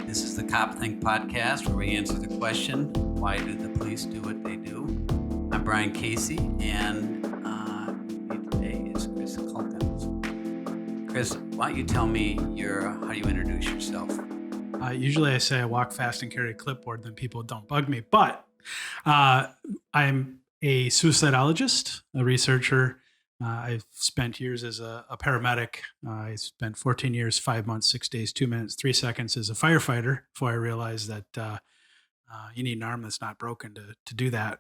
This is the CopThink podcast where we answer the question, why do the police do what they do? I'm Brian Casey, and with me today is Chris Caulkins. Chris, why don't you tell me how do you introduce yourself? Usually I say I walk fast and carry a clipboard, then people don't bug me. But I'm a suicidologist, a researcher. I've spent years as a paramedic. I spent 14 years, 5 months, 6 days, 2 minutes, 3 seconds as a firefighter before I realized that you need an arm that's not broken to do that.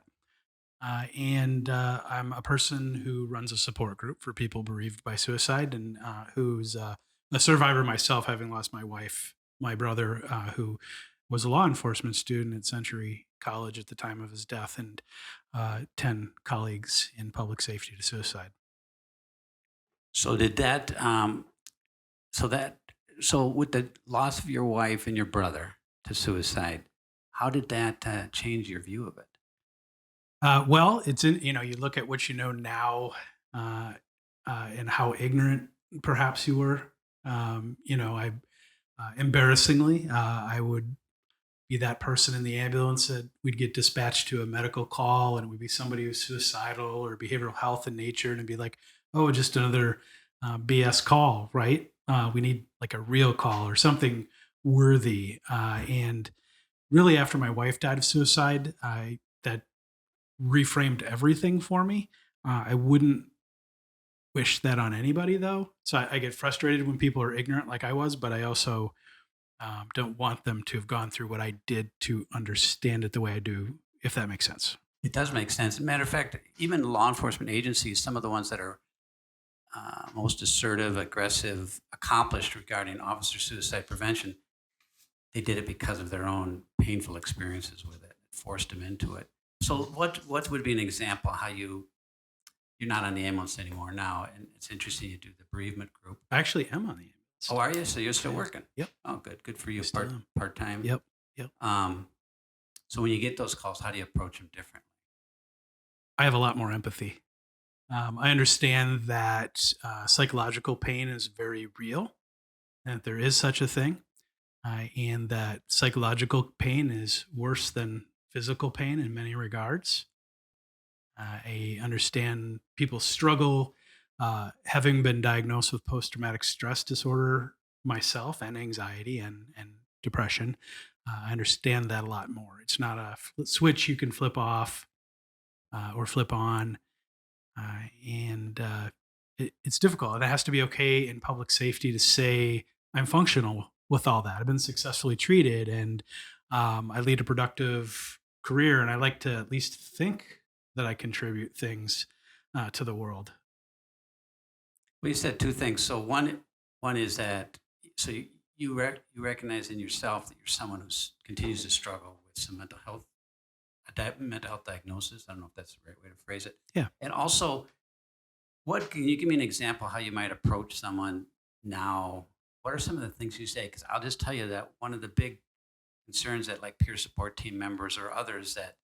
And I'm a person who runs a support group for people bereaved by suicide and who's a survivor myself, having lost my wife, my brother, who was a law enforcement student at Century College at the time of his death, and 10 colleagues in public safety to suicide. So did that, so with the loss of your wife and your brother to suicide, how did that change your view of it? Well, you look at what you know now and how ignorant perhaps you were. Embarrassingly, I would be that person in the ambulance that we'd get dispatched to a medical call, and it would be somebody who's suicidal or behavioral health in nature, and it'd be like, oh, just another BS call, right? We need like a real call or something worthy. And really, after my wife died of suicide, that reframed everything for me. I wouldn't wish that on anybody, though. So I get frustrated when people are ignorant, like I was, but I also don't want them to have gone through what I did to understand it the way I do, if that makes sense. It does make sense. Matter of fact, even law enforcement agencies, some of the ones that are most assertive, aggressive, accomplished regarding officer suicide prevention, they did it because of their own painful experiences with it, forced them into it. So what would be an example how you're not on the ambulance anymore now, and it's interesting you do the bereavement group. I actually am on the ambulance. Oh, are you? So you're still Yes. working? Yep. Oh, good for you. I still am. Part-time. Yep. So when you get those calls, how do you approach them differently? I have a lot more empathy. I understand that psychological pain is very real, and that there is such a thing, and that psychological pain is worse than physical pain in many regards. I understand people struggle, having been diagnosed with post traumatic stress disorder myself, and anxiety and depression. I understand that a lot more. It's not a switch you can flip off or flip on. It's difficult. And it has to be okay in public safety to say, I'm functional with all that. I've been successfully treated, and I lead a productive career, and I like to at least think that I contribute things to the world. Well, you said two things. So one is that you recognize in yourself that you're someone who continues to struggle with some mental health diagnosis. I don't know if that's the right way to phrase it. Yeah. And also, what can you give me an example how you might approach someone now? What are some of the things you say? Because I'll just tell you that one of the big concerns that like peer support team members or others that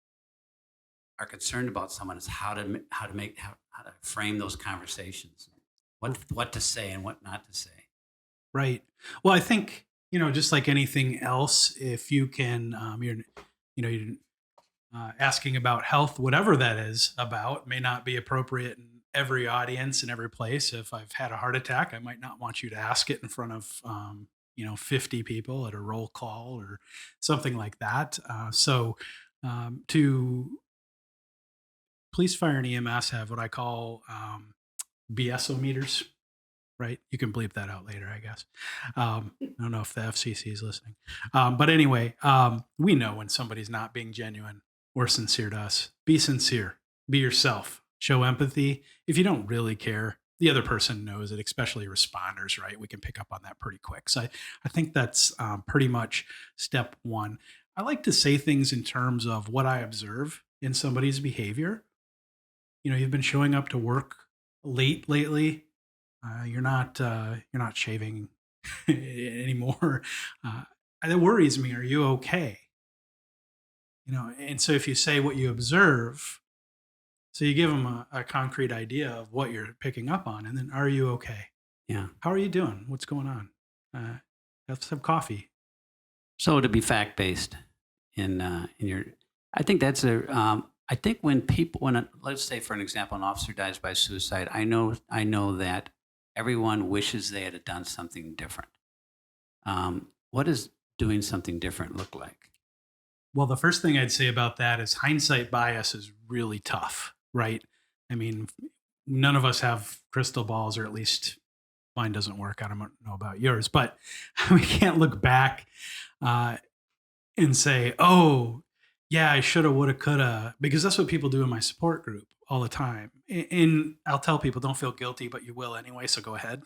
are concerned about someone is how to frame those conversations, what to say and what not to say. Right. Well, I think, just like anything else, if you can, you're asking about health, whatever that is about, may not be appropriate in every audience in every place. If I've had a heart attack, I might not want you to ask it in front of 50 people at a roll call or something like that. To police, fire, and EMS have what I call BSO meters. Right? You can bleep that out later, I guess. I don't know if the FCC is listening. But anyway, we know when somebody's not being genuine or sincere to us. Be sincere. Be yourself. Show empathy. If you don't really care, the other person knows it, especially responders, right? We can pick up on that pretty quick. So I think that's pretty much step one. I like to say things in terms of what I observe in somebody's behavior. You've been showing up to work late lately. You're not shaving anymore. That worries me. Are you okay? And so if you say what you observe, so you give them a concrete idea of what you're picking up on, and then are you okay? Yeah. How are you doing? What's going on? Let's have coffee. So to be fact based in your, I think that's I think when people, let's say for an example, an officer dies by suicide, I know that everyone wishes they had done something different. What does doing something different look like? Well, the first thing I'd say about that is hindsight bias is really tough, right? I mean, none of us have crystal balls, or at least mine doesn't work. I don't know about yours, but we can't look back uh, and say, "Oh, yeah, I shoulda, woulda, coulda," because that's what people do in my support group all the time. And I'll tell people, "Don't feel guilty, but you will anyway, so go ahead."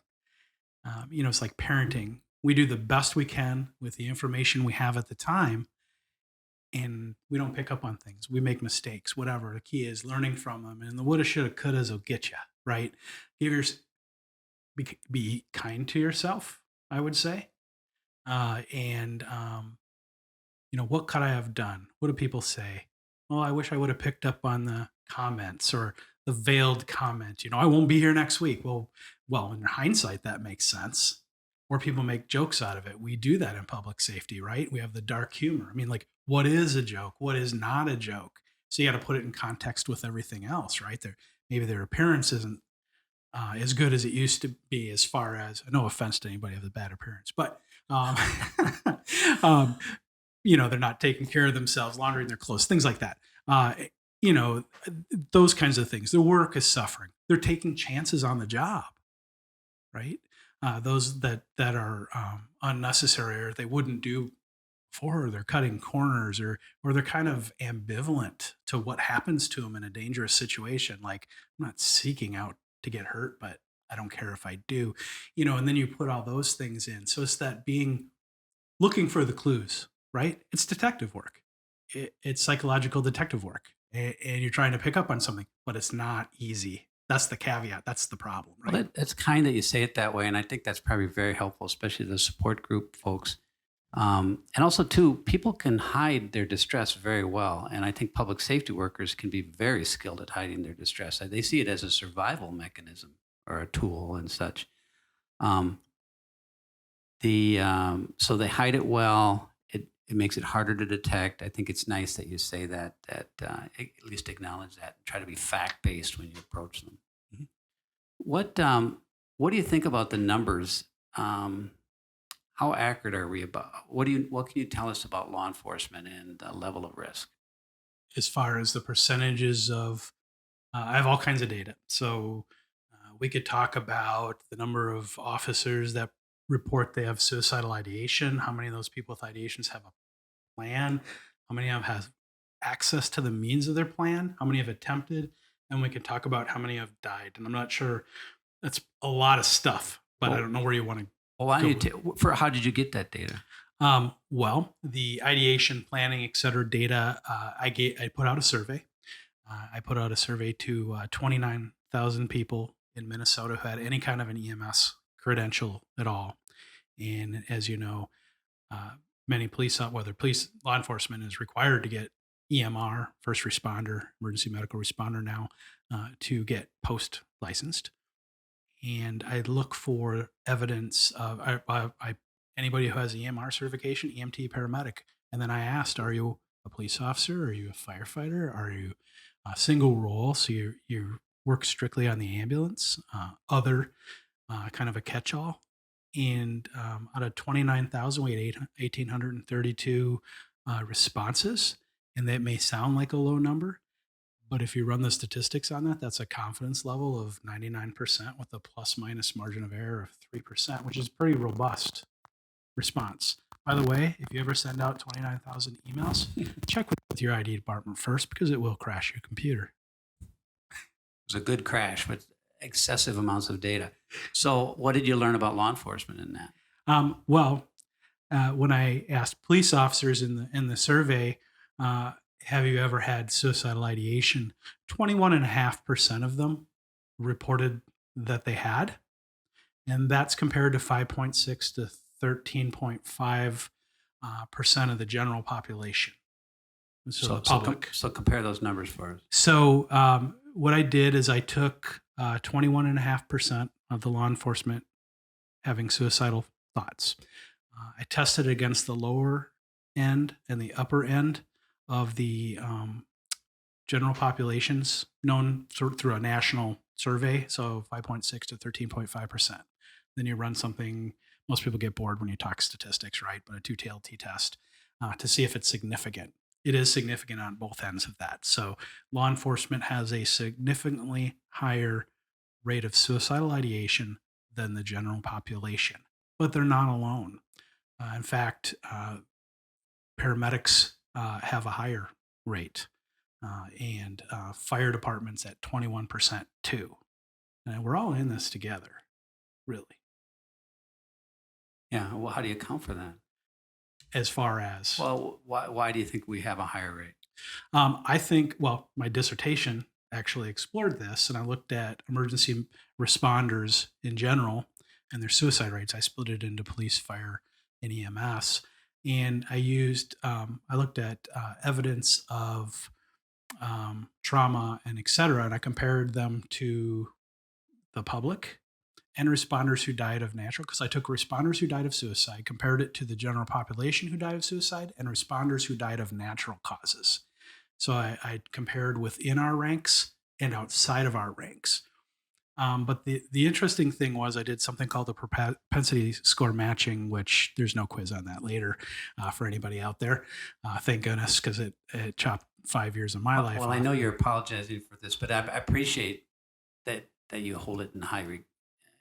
It's like parenting. We do the best we can with the information we have at the time, and we don't pick up on things. We make mistakes, whatever. The key is learning from them, and the woulda, shoulda, couldas will get you right. Give your be kind to yourself, I would say, and what could I have done? What do people say? Oh, I wish I would have picked up on the comments or the veiled comment. I won't be here next week. Well, in hindsight, that makes sense. Or people make jokes out of it. We do that in public safety, right? We have the dark humor. I mean, like, what is a joke? What is not a joke? So you got to put it in context with everything else, right? Maybe their appearance isn't as good as it used to be, as far as, no offense to anybody with a bad appearance, but um, um, they're not taking care of themselves, laundering their clothes, things like that. You know, those kinds of things. Their work is suffering. They're taking chances on the job, right? Those that are unnecessary, or they wouldn't do before, or they're cutting corners, or they're kind of ambivalent to what happens to them in a dangerous situation. Like, I'm not seeking out to get hurt, but I don't care if I do. And then you put all those things in. So it's that looking for the clues, right? It's detective work. It's psychological detective work, and you're trying to pick up on something, but it's not easy. That's the caveat. That's the problem, Well, right? that's kind that you say it that way, and I think that's probably very helpful, especially the support group folks. And also, too, people can hide their distress very well, and I think public safety workers can be very skilled at hiding their distress. They see it as a survival mechanism or a tool and such. Um, so they hide it well. It makes it harder to detect. I think it's nice that you say that at least acknowledge that and try to be fact based when you approach them. Mhm. What do you think about the numbers? How accurate are we about? What can you tell us about law enforcement and the level of risk? As far as the percentages of, I have all kinds of data. So we could talk about the number of officers that report they have suicidal ideation. How many of those people with ideations have a plan? How many have access to the means of their plan? How many have attempted? And we can talk about how many have died. And I'm not sure, that's a lot of stuff, but I Well, don't know where you want to well, I go need with it. to, for how did you get that data? Well, the ideation, planning, et cetera, data, I put out a survey. I put out a survey to 29,000 people in Minnesota who had any kind of an EMS credential at all. And as you know, uh, many whether police, law enforcement is required to get EMR, first responder, emergency medical responder now, to get post licensed. And I look for evidence of anybody who has EMR certification, EMT, paramedic. And then I asked, are you a police officer? Are you a firefighter? Are you a single role? So you work strictly on the ambulance, other kind of a catch-all. And out of 29,000, we had 1,832 responses. And that may sound like a low number, but if you run the statistics on that, that's a confidence level of 99% with a plus minus margin of error of 3%, which is pretty robust response. By the way, if you ever send out 29,000 emails, check with your ID department first, because it will crash your computer. It was a good crash, but excessive amounts of data. So, what did you learn about law enforcement in that? When I asked police officers in the survey, uh, have you ever had suicidal ideation? 21.5% of them reported that they had, and that's compared to 5.6 to 13.5 percent of the general population. So the public. So compare those numbers for us. So what I did is I took 21.5% of the law enforcement having suicidal thoughts. I tested against the lower end and the upper end of the general populations known through a national survey. So 5.6 to 13.5%. Then you run something, most people get bored when you talk statistics, right? But a two-tailed t-test to see if it's significant. It is significant on both ends of that. So law enforcement has a significantly higher rate of suicidal ideation than the general population, but they're not alone. In fact, paramedics have a higher rate, and fire departments at 21% too. And we're all in this together, really. Yeah. Well, how do you account for that? As far as Well, why do you think we have a higher rate? I think, well, my dissertation actually explored this, and I looked at emergency responders in general and their suicide rates. I split it into police, fire, and EMS, and I looked at evidence of trauma and et cetera, and I compared them to the public and responders who died of natural, because I took responders who died of suicide, compared it to the general population who died of suicide, and responders who died of natural causes. So I compared within our ranks and outside of our ranks. But the interesting thing was I did something called the propensity score matching, which there's no quiz on that later for anybody out there. Thank goodness, because it chopped 5 years of my life. Well, I know you're apologizing for this, but I appreciate that you hold it in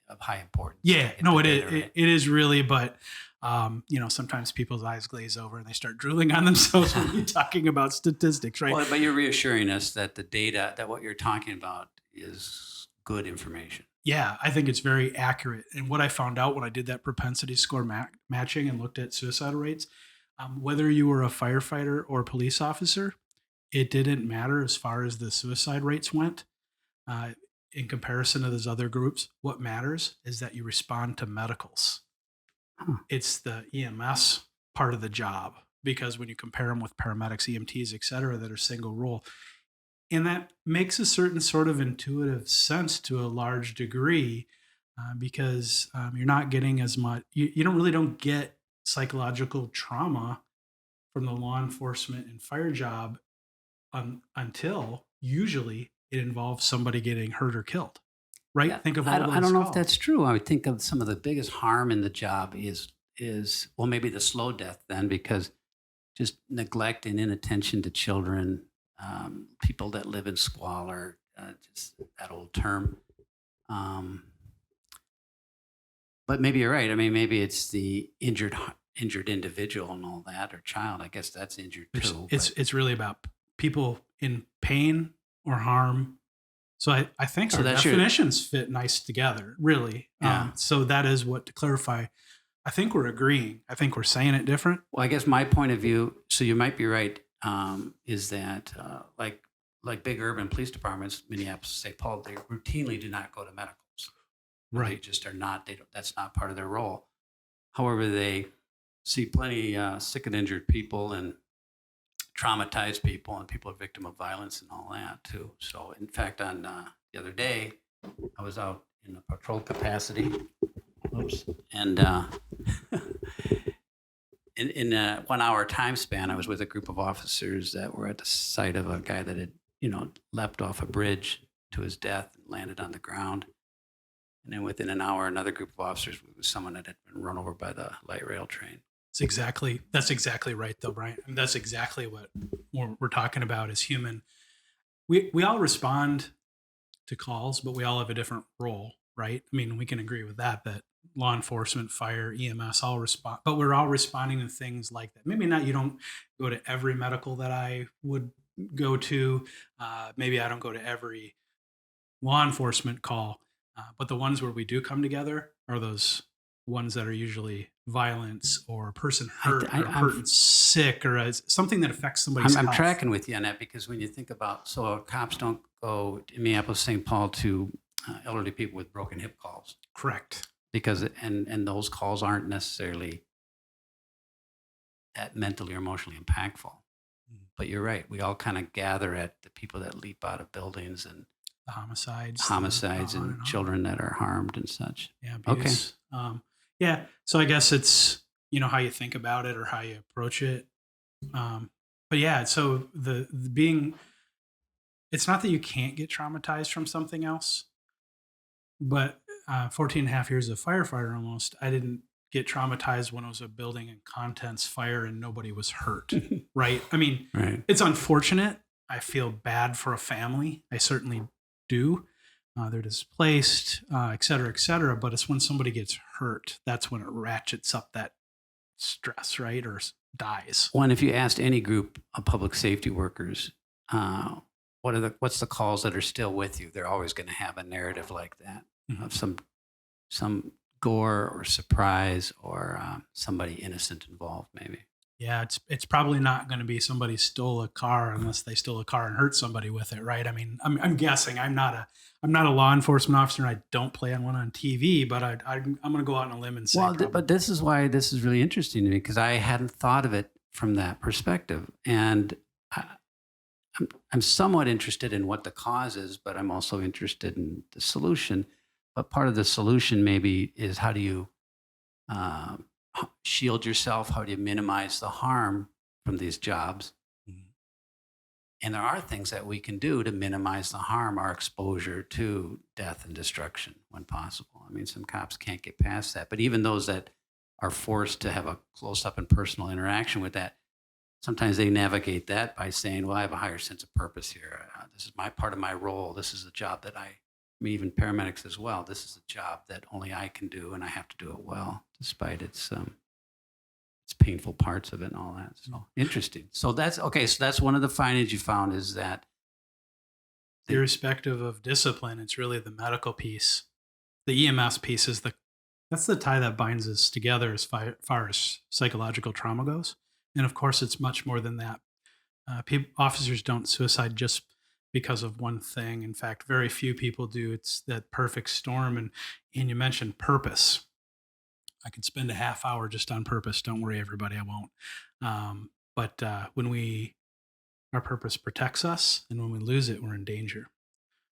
of high importance. Yeah, Get no, the it data is. right. It is really, but sometimes people's eyes glaze over and they start drooling on themselves when you're talking about statistics, right? Well, but you're reassuring us that the data, that what you're talking about is good information. Yeah, I think it's very accurate. And what I found out when I did that propensity score matching and looked at suicidal rates, whether you were a firefighter or a police officer, it didn't matter as far as the suicide rates went. In comparison to those other groups, what matters is that you respond to medicals. Huh. It's the EMS part of the job, because when you compare them with paramedics, EMTs, et cetera, that are single role, and that makes a certain sort of intuitive sense to a large degree, because you're not getting as much, you don't get psychological trauma from the law enforcement and fire job until usually it involves somebody getting hurt or killed, right? Yeah, Think of I all don't, those I don't know if calls. that's true. I would think of some of the biggest harm in the job is well, maybe the slow death then, because just neglect and inattention to children, people that live in squalor, just that old term. Um, but maybe you're right. I mean, maybe it's the injured individual and all that, or child. I guess that's injured too. It's really about people in pain or harm. So I think So our that's definitions fit nice together, really. Yeah. So that is what, to clarify, I think we're agreeing. I think we're saying it different. Well, I guess my point of view, so you might be right, is that like big urban police departments, Minneapolis, St. Paul, they routinely do not go to medicals. They Right. just are not. They don't. That's not part of their role. However, they see plenty sick and injured people and traumatized people, and people are victim of violence and all that too. So, in fact, on the other day, I was out in a patrol capacity. Oops. And in a 1 hour time span, I was with a group of officers that were at the site of a guy that had, leapt off a bridge to his death and landed on the ground. And then within an hour, another group of officers was someone that had been run over by the light rail train. That's exactly right, though, Brian. I mean, that's exactly what we're talking about as human. We all respond to calls, but we all have a different role, right? I mean, we can agree with that law enforcement, fire, EMS all respond, but we're all responding to things like that. Maybe not, you don't go to every medical that I would go to. Maybe I don't go to every law enforcement call, but the ones where we do come together are those ones that are usually violence or a person hurt or a person sick or something that affects somebody's I'm health. tracking with you on that, because when you think about, so cops don't go in Minneapolis, St. Paul to elderly people with broken hip calls. Correct. Because, and those calls aren't necessarily that mentally or emotionally impactful. But you're right. We all kind of gather at the people that leap out of buildings and The homicides and children that are harmed and such. Yeah. Abuse. Okay. Yeah. So I guess it's, how you think about it or how you approach it. But yeah, so the being, it's not that you can't get traumatized from something else, but 14 and a half years as a firefighter almost, I didn't get traumatized when it was a building and contents fire and nobody was hurt, right? I mean, Right. it's unfortunate. I feel bad for a family. I certainly do. They're displaced, et cetera, et cetera. But it's when somebody gets hurt, that's when it ratchets up that stress, right? Or dies. Well, and if you asked any group of public safety workers, what's the calls that are still with you? They're always going to have a narrative like that of some gore or surprise or somebody innocent involved, maybe. Yeah, it's probably not going to be somebody stole a car unless they stole a car and hurt somebody with it, right? I mean, I'm guessing. I'm not a law enforcement officer, and I don't play on one on TV, but I'm going to go out on a limb and say, Well, but this is why this is really interesting to me because I hadn't thought of it from that perspective, and I'm somewhat interested in what the cause is, but I'm also interested in the solution. But part of the solution maybe is how do you uh, shield yourself? How do you minimize the harm from these jobs? Mhm. And there are things that we can do to minimize the harm, our exposure to death and destruction when possible. I mean, some cops can't get past that, but even those that are forced to have a close up and personal interaction with that, sometimes they navigate that by saying, well, I have a higher sense of purpose here. This is my part of my role. This is a job that I mean, even paramedics as well. This is a job that only I can do, and I have to do it well, despite its painful parts of it and all that. So interesting. So that's okay. So that's one of the findings you found is that Irrespective of discipline, it's really the medical piece. The EMS piece is that's the tie that binds us together as far as psychological trauma goes. And of course, it's much more than that. Officers don't suicide just because of one thing. In fact, very few people do. It's that perfect storm. And you mentioned purpose. I could spend a half hour just on purpose. Don't worry, everybody, I won't. But when our purpose protects us, and when we lose it, we're in danger.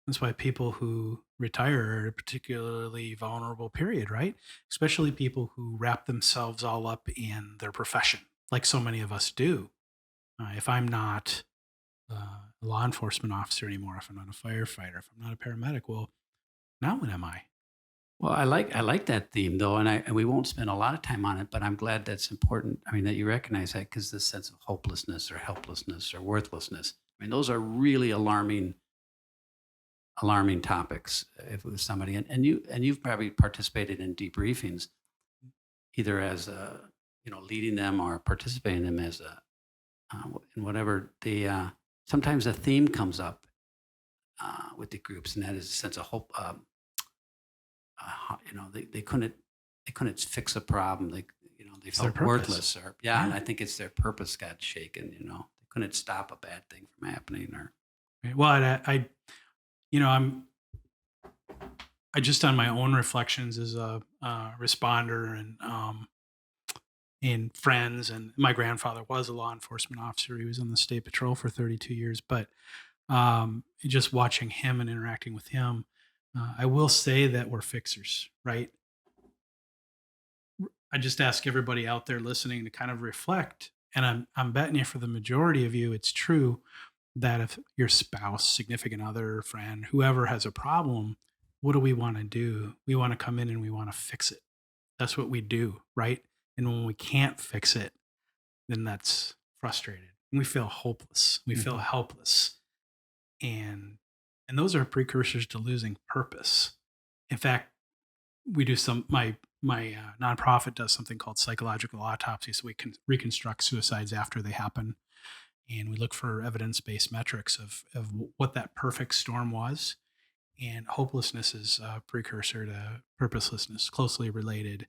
That's why people who retire are a particularly vulnerable period, right? Especially people who wrap themselves all up in their profession, like so many of us do. If I'm not a law enforcement officer anymore, if I'm not a firefighter, if I'm not a paramedic, well, now what am I? well, I like that theme though, and we won't spend a lot of time on it, but I'm glad that's important. I mean, that you recognize that because this sense of hopelessness or helplessness or worthlessness. I mean, those are really alarming topics. If it was somebody, and you've probably participated in debriefings, either as a leading them or participating in them as a in whatever the sometimes a theme comes up with the groups, and that is a sense of hope. They couldn't fix a problem. They It's their felt purpose. worthless, or yeah, and Yeah. I think it's their purpose got shaken. They couldn't stop a bad thing from happening, or Right. Well, you know, I just on my own reflections as a responder and friends, and my grandfather was a law enforcement officer. He was on the state patrol for 32 years, but just watching him and interacting with him, I will say that we're fixers, right? I just ask everybody out there listening to kind of reflect, and I'm betting you for the majority of you, it's true that if your spouse, significant other, friend, whoever has a problem, what do we want to do? We want to come in and we want to fix it. That's what we do, right? And when we can't fix it, then that's frustrated. We feel hopeless. We feel Mhm. helpless. And those are precursors to losing purpose. In fact, we do my nonprofit does something called psychological autopsy, so we can reconstruct suicides after they happen, and we look for evidence-based metrics of what that perfect storm was. And hopelessness is a precursor to purposelessness, closely related,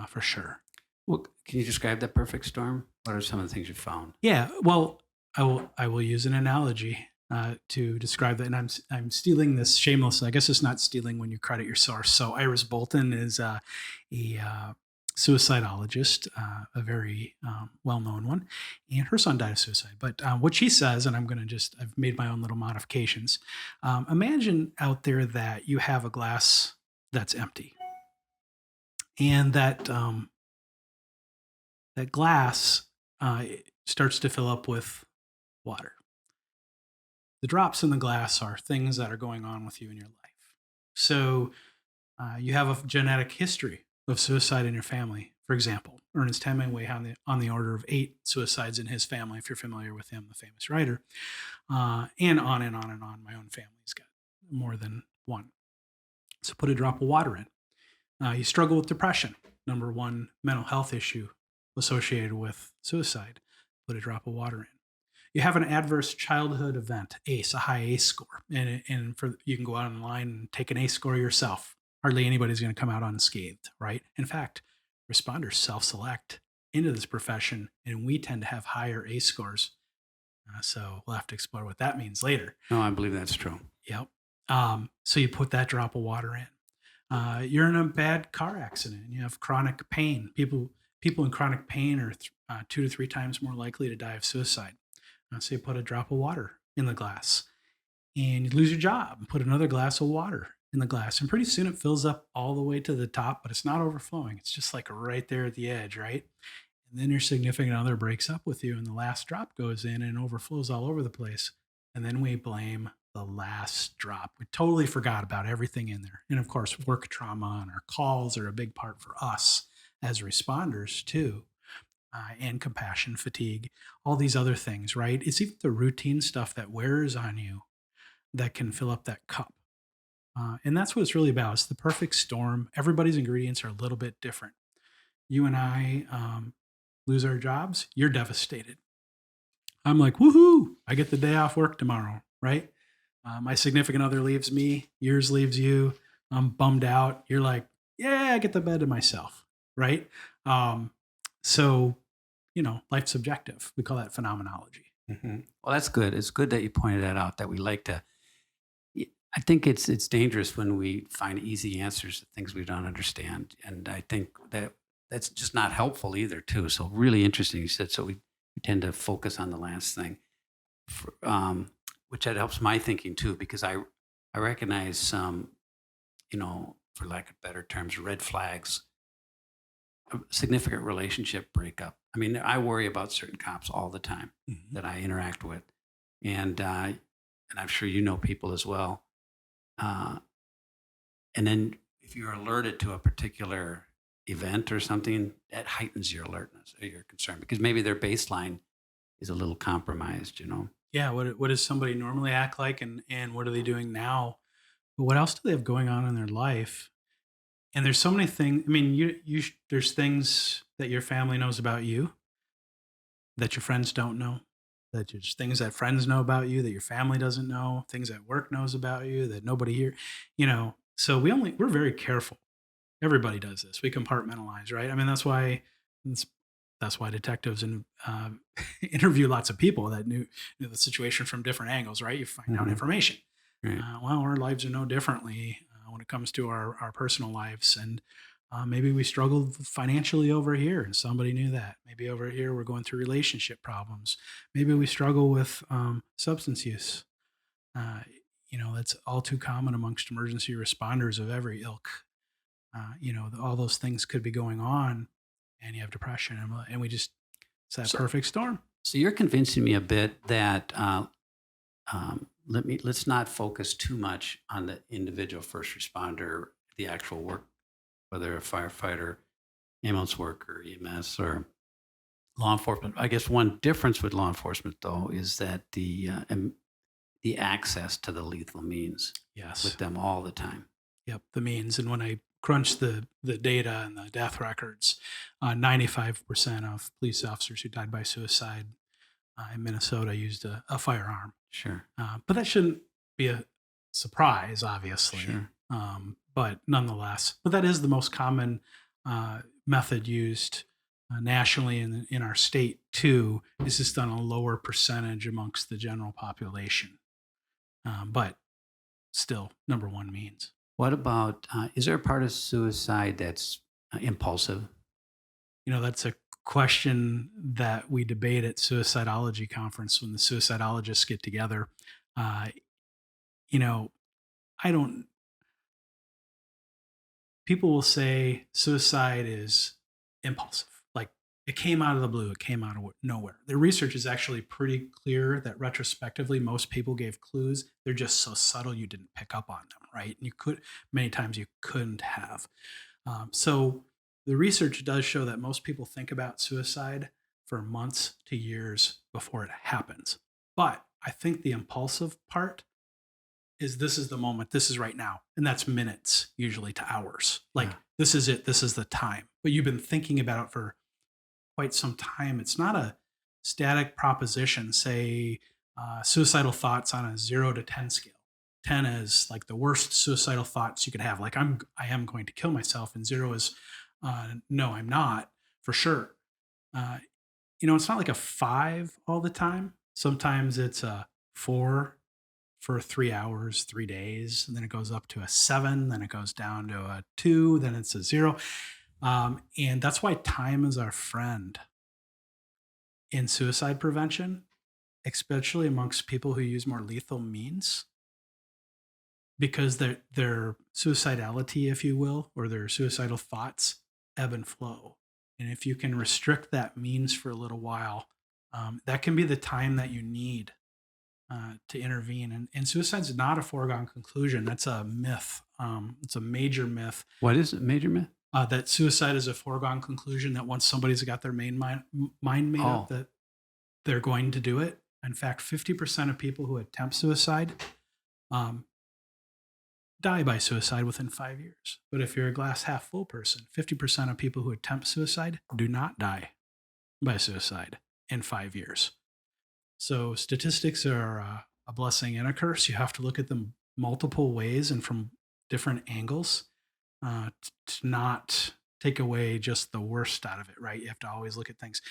for sure. well, can you describe that perfect storm? What are some of the things you found? Yeah, well, I will use an analogy to describe that, and I'm stealing this shamelessly. I guess it's not stealing when you credit your source. So Iris Bolton is a suicidologist, a very well-known one, and her son died of suicide. But what she says, and I've made my own little modifications. Imagine out there that you have a glass that's empty, and that glass uh, starts to fill up with water. The drops in the glass are things that are going on with you in your life. So you have a genetic history of suicide in your family. For example, Ernest Hemingway had on the order of 8 suicides in his family, if you're familiar with him, the famous writer, and on and on and on. My own family's got more than one. So put a drop of water in. You struggle with depression, number one mental health issue associated with suicide. Put a drop of water in. You have an adverse childhood event, ACE, a high ACE score, and for you can go out online and take an ACE score yourself. Hardly anybody's going to come out unscathed, right? In fact, responders self-select into this profession, and we tend to have higher ACE scores. So we'll have to explore what that means later. No, I believe that's true. Yep. So you put that drop of water in. You're in a bad car accident and you have chronic pain. People in chronic pain are 2 to 3 times more likely to die of suicide. So you put a drop of water in the glass, and you lose your job and put another glass of water in the glass, and pretty soon it fills up all the way to the top, but it's not overflowing. It's just like right there at the edge, right? And then your significant other breaks up with you, and the last drop goes in and overflows all over the place. And then we blame the last drop. We totally forgot about everything in there. And of course, work trauma and our calls are a big part for us as responders too. And compassion fatigue, all these other things, right? It's even the routine stuff that wears on you that can fill up that cup. And that's what it's really about. It's the perfect storm. Everybody's ingredients are a little bit different. You and I lose our jobs, you're devastated. I'm like, woohoo, I get the day off work tomorrow, right? My significant other leaves me, yours leaves you. I'm bummed out. You're like, yeah, I get the bed to myself, right? So, life's subjective. We call that phenomenology. Mm-hmm. Well, that's good. It's good that you pointed that out, that we like to. I think it's dangerous when we find easy answers to things we don't understand. And I think that's just not helpful either, too. So really interesting you said. So we tend to focus on the last thing, which that helps my thinking, too, because I recognize some, for lack of better terms, red flags, a significant relationship breakup. I mean, I worry about certain cops all the time that I interact with. And I'm sure you know people as well. And then if you're alerted to a particular event or something, that heightens your alertness or your concern because maybe their baseline is a little compromised, Yeah. What does somebody normally act like, and what are they doing now? But what else do they have going on in their life? And there's so many things. I mean, there's things that your family knows about you that your friends don't know. That there's things that friends know about you that your family doesn't know. Things that work knows about you that nobody here, So we're very careful. Everybody does this. We compartmentalize, right? I mean, that's why detectives interview lots of people that knew the situation from different angles, right? You find out information. Right. Well, our lives are no differently when it comes to our personal lives. And maybe we struggled financially over here and somebody knew that. Maybe over here we're going through relationship problems. Maybe we struggle with substance use. That's all too common amongst emergency responders of every ilk. All those things could be going on, and you have depression, and it's that perfect storm. So you're convincing me a bit that let's not focus too much on the individual first responder, the actual work, whether a firefighter, ambulance worker, EMS, or law enforcement. I guess one difference with law enforcement, though, is that the access to the lethal means with them all the time. Yep, the means. And when I crunch the data and the death records, 95% of police officers who died by suicide in Minnesota used a firearm. Sure. But that shouldn't be a surprise, obviously. Sure. But nonetheless, that is the most common method used nationally in our state too. It's just on a lower percentage amongst the general population. But still, number one means. What about, is there a part of suicide that's impulsive? That's a question that we debate at suicidology conference when the suicidologists get together. People will say suicide is impulsive. Like It came out of the blue. It came out of nowhere. The research is actually pretty clear that retrospectively, most people gave clues. They're just so subtle you didn't pick up on them, right? And many times you couldn't have. So the research does show that most people think about suicide for months to years before it happens. But I think the impulsive part is this is the moment, this is right now. And that's minutes, usually to hours. Like, this is it, this is the time. But you've been thinking about it for quite some time. It's not a static proposition, say suicidal thoughts on a 0 to 10 scale. 10 is like the worst suicidal thoughts you could have. Like, I am going to kill myself. And 0 is, no, I'm not, for sure. It's not like a 5 all the time. Sometimes it's a 4 for 3 hours, 3 days, and then it goes up to a 7, then it goes down to a 2, then it's a 0. And that's why time is our friend in suicide prevention, especially amongst people who use more lethal means, because their suicidality, if you will, or their suicidal thoughts ebb and flow. And if you can restrict that means for a little while, that can be the time that you need to intervene. And suicide is not a foregone conclusion. That's a myth. It's a major myth. What is it? Major myth? That suicide is a foregone conclusion, that once somebody's got their mind made up, that they're going to do it. In fact, 50% of people who attempt suicide die by suicide within 5 years. But if you're a glass half full person, 50% of people who attempt suicide do not die by suicide in 5 years. So statistics are a blessing and a curse. You have to look at them multiple ways and from different angles to not take away just the worst out of it, right? You have to always look at things.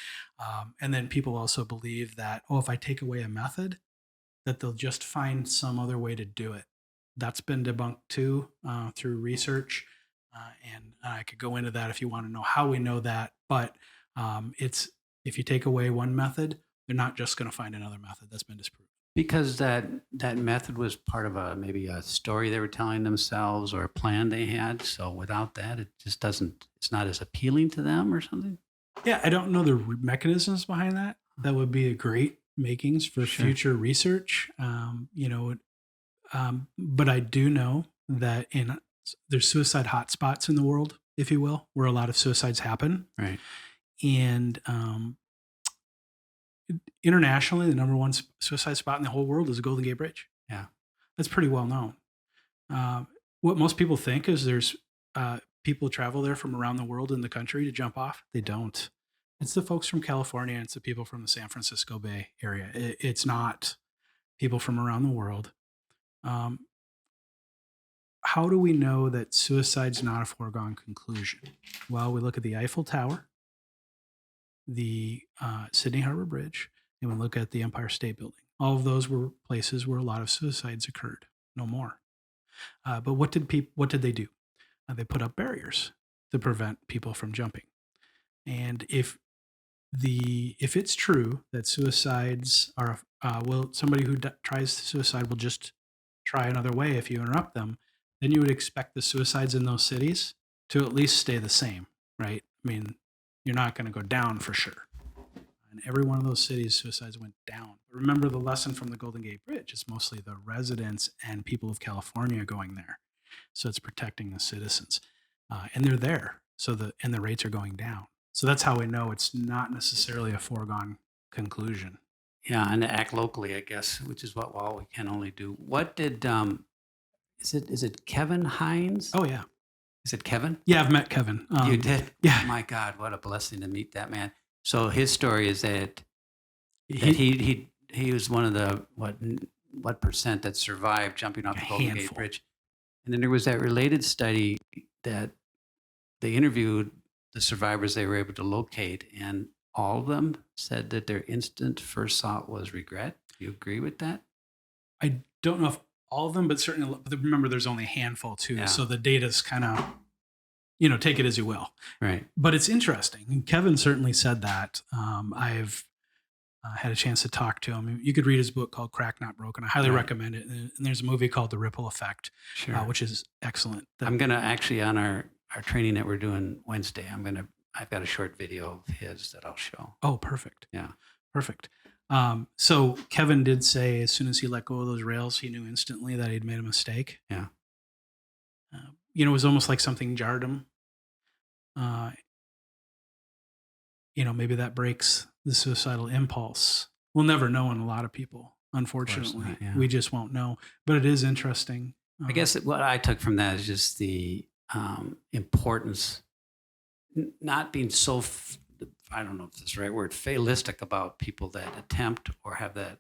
And then people also believe that, if I take away a method, that they'll just find some other way to do it. That's been debunked too through research. And I could go into that if you want to know how we know that. But if you take away one method, they're not just going to find another method. That's been disproven. Because that method was part of maybe a story they were telling themselves or a plan they had. So without that, it just it's not as appealing to them or something. Yeah, I don't know the mechanisms behind that. That would be a great makings for future research. But I do know that there's suicide hotspots in the world, if you will, where a lot of suicides happen. Right. And internationally, the number one suicide spot in the whole world is the Golden Gate Bridge. Yeah. That's pretty well known. What most people think is there's people travel there from around the world in the country to jump off. They don't. It's the folks from California. It's the people from the San Francisco Bay Area. It's not people from around the world. How do we know that suicide's not a foregone conclusion? Well, we look at the Eiffel Tower, the Sydney Harbor Bridge, and we look at the Empire State Building. All of those were places where a lot of suicides occurred. No more. But what did they do? They put up barriers to prevent people from jumping. And if it's true that suicides are somebody who tries suicide will just try another way if you interrupt them, then you would expect the suicides in those cities to at least stay the same, right? I mean, you're not going to go down for sure. In every one of those cities, suicides went down. But remember the lesson from the Golden Gate Bridge. It's mostly the residents and people of California going there. So it's protecting the citizens. And they're there. And the rates are going down. So that's how we know it's not necessarily a foregone conclusion. Yeah, and to act locally, I guess, which is what we can only do. What did is it Kevin Hines? Oh yeah. Is it Kevin? Yeah, I've met Kevin. You did? Yeah. My God, what a blessing to meet that man. So his story is that he was one of the what percent that survived jumping off the Golden Gate Bridge. And then there was that related study that they interviewed the survivors they were able to locate, and all of them said that their instant first thought was regret. Do you agree with that? I don't know if all of them, but certainly, remember there's only a handful too. Yeah. So the data's kind of, take it as you will. Right. But it's interesting. Kevin certainly said that. I've had a chance to talk to him. You could read his book called Crack Not Broken. I highly recommend it. And there's a movie called The Ripple Effect, which is excellent. I'm going to actually, on our training that we're doing Wednesday, I'm going to I've got a short video of his that I'll show. Oh, perfect. Yeah. Perfect. So Kevin did say as soon as he let go of those rails, he knew instantly that he'd made a mistake. Yeah. It was almost like something jarred him. Maybe that breaks the suicidal impulse. We'll never know in a lot of people, unfortunately. not, yeah. We just won't know. But it is interesting. I guess what I took from that is just the importance, not being so, I don't know if that's the right word, fatalistic about people that attempt or have that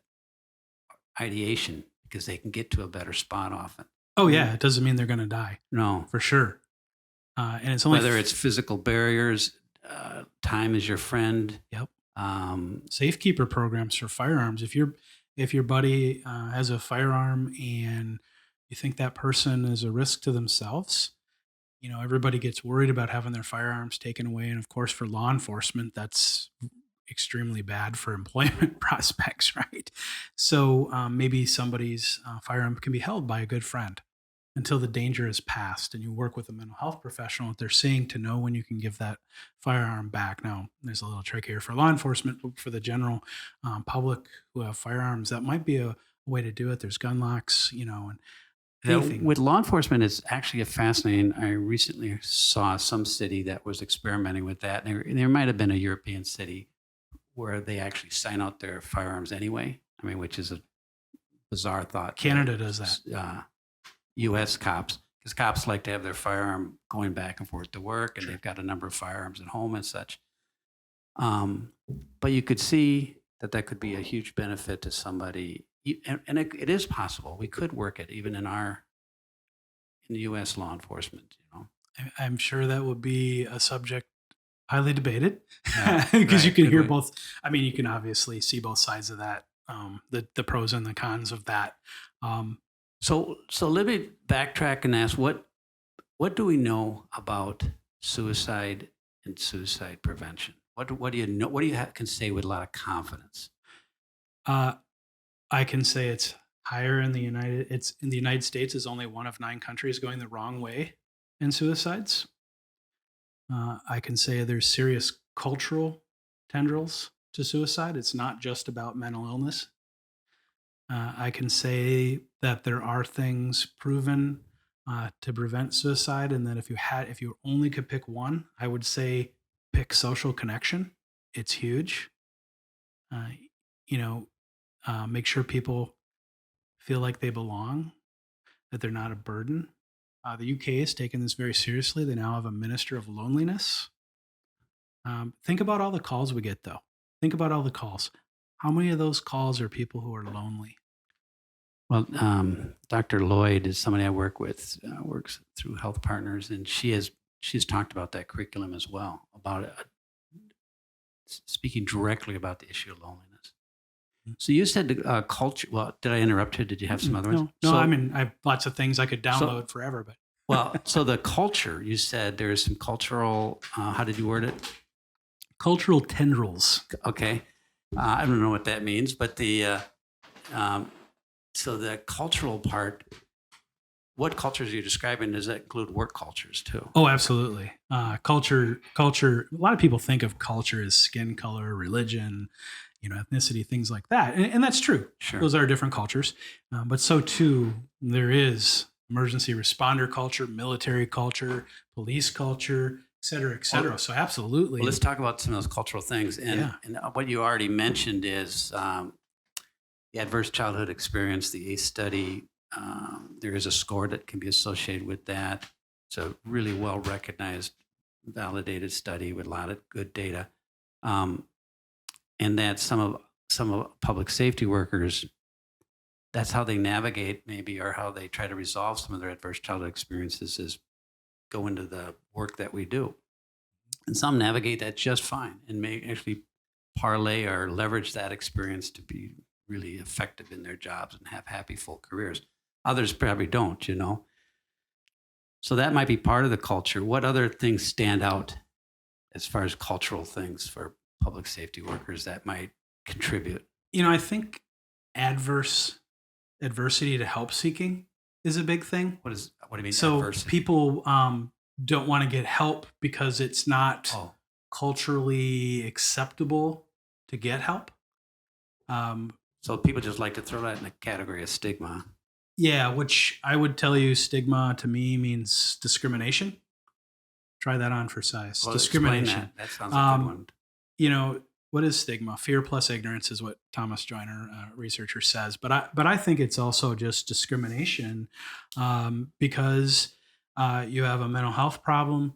ideation, because they can get to a better spot often. Oh, yeah. It doesn't mean they're going to die. No. For sure. And it's only whether it's physical barriers, time is your friend. Yep. Safekeeper programs for firearms. If your buddy has a firearm and you think that person is a risk to themselves, everybody gets worried about having their firearms taken away. And of course, for law enforcement, that's extremely bad for employment prospects, right? So maybe somebody's firearm can be held by a good friend until the danger is past, and you work with a mental health professional that they're seeing to know when you can give that firearm back. Now, there's a little trick here for law enforcement, but for the general public who have firearms, that might be a way to do it. There's gun locks, and anything. With law enforcement, it's actually fascinating. I recently saw some city that was experimenting with that. And there might have been a European city where they actually sign out their firearms anyway. I mean, which is a bizarre thought. Canada does that. U.S. cops, because cops like to have their firearm going back and forth to work, and they've got a number of firearms at home and such. But you could see that could be a huge benefit to somebody, and it is possible. We could work it even in the U.S. law enforcement. I'm sure that would be a subject highly debated, Yeah, because you right, can good hear way. both. I mean, you can obviously see both sides of that, the pros and the cons of that. So let me backtrack and ask, what do we know about suicide and suicide prevention? What do you know? What do you can say with a lot of confidence? I can say it's higher in the United States is only one of 9 countries going the wrong way in suicides. I can say there's serious cultural tendrils to suicide. It's not just about mental illness. I can say that there are things proven to prevent suicide, and that if you only could pick one, I would say pick social connection. It's huge. Uh, make sure people feel like they belong, that they're not a burden. The UK has taken this very seriously. They now have a minister of loneliness. Think about all the calls we get, though. Think about all the calls. How many of those calls are people who are lonely? Well, Dr. Lloyd is somebody I work with, works through Health Partners, and she's talked about that curriculum as well, about it, speaking directly about the issue of loneliness. So you said culture. Well, did I interrupt you? Did you have some other ones? No. So, I mean, I have lots of things I could download forever, but well, so the culture, you said there is some cultural. How did you word it? Cultural tendrils. Okay, I don't know what that means, but so the cultural part. What cultures are you describing? Does that include work cultures too? Oh, absolutely. Culture. A lot of people think of culture as skin color, religion, ethnicity, things like that, and that's true. Sure. Those are different cultures, but so too there is emergency responder culture, military culture, police culture, et cetera, et cetera. So absolutely. Well, let's talk about some of those cultural things. And what you already mentioned is the adverse childhood experience, the ACE study. There is a score that can be associated with that. It's a really well recognized, validated study with a lot of good data. And that some of public safety workers, that's how they navigate maybe, or how they try to resolve some of their adverse childhood experiences, is go into the work that we do. And some navigate that just fine and may actually parlay or leverage that experience to be really effective in their jobs and have happy, full careers. Others probably don't, So that might be part of the culture. What other things stand out as far as cultural things for public safety workers that might contribute? I think adversity to help seeking is a big thing. What do you mean? So adversity? people don't want to get help because it's not culturally acceptable to get help. So people just like to throw that in the category of stigma. Yeah, which I would tell you, stigma to me means discrimination. Try that on for size. Well, explain Discrimination. that. That sounds a good one. You know, what is stigma? Fear plus ignorance is what Thomas Joyner, researcher, says. But I think it's also just discrimination, because you have a mental health problem.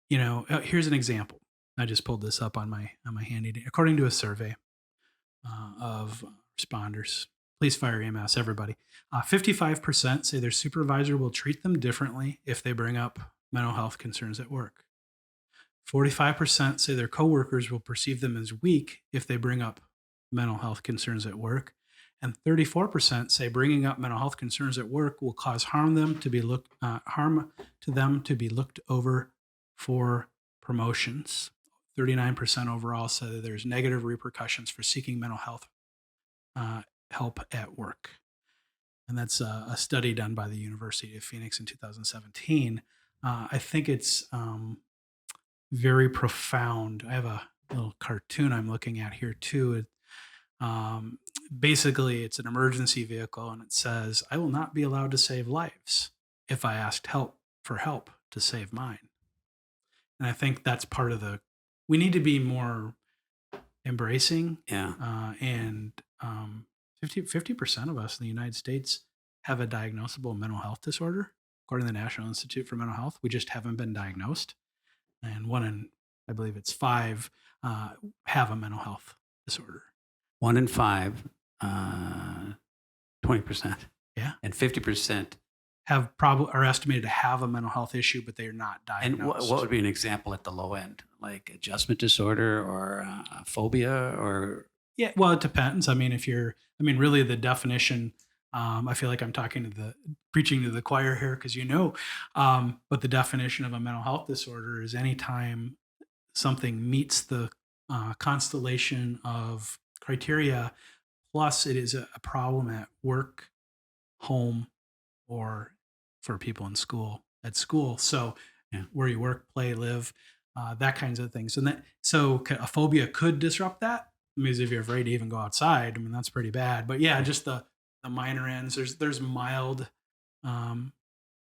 Here's an example. I just pulled this up on my handy. According to a survey of responders, police, fire, EMS, everybody, 55% say their supervisor will treat them differently if they bring up mental health concerns at work. 45% say their coworkers will perceive them as weak if they bring up mental health concerns at work. And 34% say bringing up mental health concerns at work will cause harm to them to be looked over for promotions. 39% overall say that there's negative repercussions for seeking mental health help at work. And that's a study done by the University of Phoenix in 2017. I think it's very profound. I have a little cartoon I'm looking at here too. Basically, it's an emergency vehicle, and it says, "I will not be allowed to save lives if I asked for help to save mine." And I think that's part of we need to be more embracing. Yeah. And 50% of us in the United States have a diagnosable mental health disorder, according to the National Institute for Mental Health. We just haven't been diagnosed. And I believe it's 5, have a mental health disorder. 1 in 5, 20%. Yeah. And 50% are estimated to have a mental health issue, but they are not diagnosed. And what would be an example at the low end, like adjustment disorder or phobia or? Yeah, well, it depends. I mean, really the definition, I feel like I'm preaching to the choir here because but the definition of a mental health disorder is anytime something meets the constellation of criteria, plus it is a problem at work, home, or for people at school. So where you work, play, live, that kinds of things. And so a phobia could disrupt that. I mean, if you're afraid to even go outside, I mean, that's pretty bad. But yeah, just the minor ends. There's mild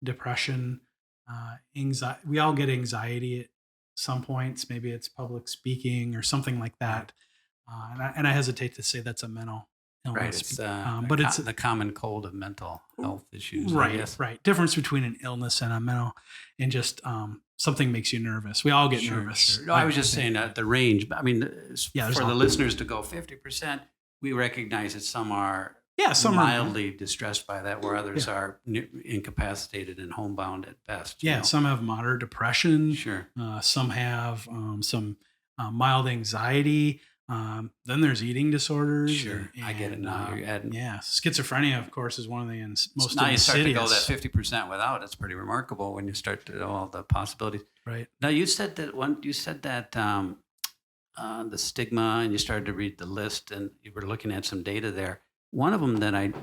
depression, anxiety. We all get anxiety at some points. Maybe it's public speaking or something like that. And I hesitate to say that's a mental illness. Right. But it's the common cold of mental health issues. Right. Right. Difference between an illness and a mental, and just something makes you nervous. We all get nervous. Sure. No, I was just saying the range. I mean, for the listeners to go 50%, we recognize that some are mildly distressed by that, where others are incapacitated and homebound at best. Yeah, some have moderate depression. Sure. Some have some mild anxiety. Then there's eating disorders. Sure, I get it now. You're adding. Yeah, schizophrenia, of course, is one of the most now insidious. You start to go that 50% without. It's pretty remarkable when you start to know all the possibilities. Right. Now you said that the stigma, and you started to read the list, and you were looking at some data there. One of them that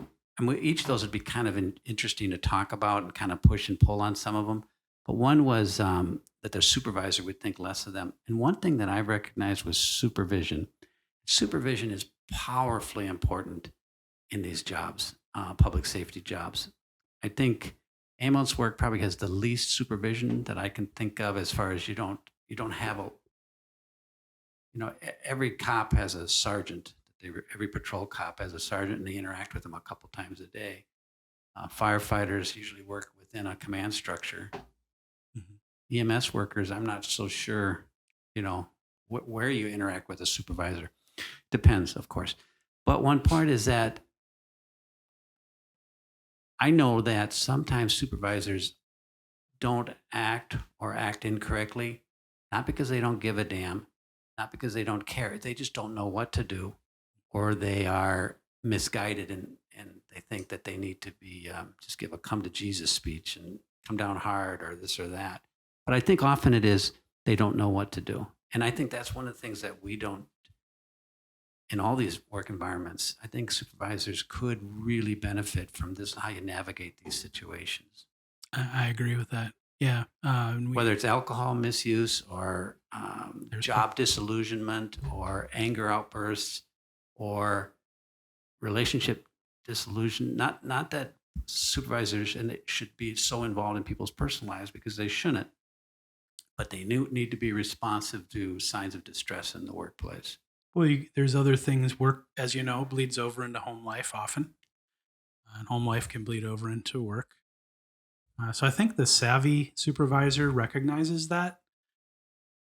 each of those would be kind of interesting to talk about and kind of push and pull on some of them. But one was that their supervisor would think less of them. And one thing that I recognized was supervision. Supervision is powerfully important in these jobs, public safety jobs. I think ambulance work probably has the least supervision that I can think of, as far as you don't have every cop has a sergeant. Every patrol cop has a sergeant, and they interact with them a couple times a day. Firefighters usually work within a command structure. Mm-hmm. EMS workers, I'm not so sure, where you interact with a supervisor. Depends, of course. But one part is that I know that sometimes supervisors don't act or act incorrectly, not because they don't give a damn, not because they don't care. They just don't know what to do, or they are misguided and they think that they need to be just give a come to Jesus speech and come down hard or this or that. But I think often it is they don't know what to do. And I think that's one of the things that we don't, in all these work environments, I think supervisors could really benefit from this, how you navigate these situations. I agree with that. Yeah. whether it's alcohol misuse or There's job disillusionment or anger outbursts or relationship disillusion. Not that supervisors and it should be so involved in people's personal lives, because they shouldn't, but they need to be responsive to signs of distress in the workplace. well, there's other things. Work, as you know, bleeds over into home life often, and home life can bleed over into work. So I think the savvy supervisor recognizes that,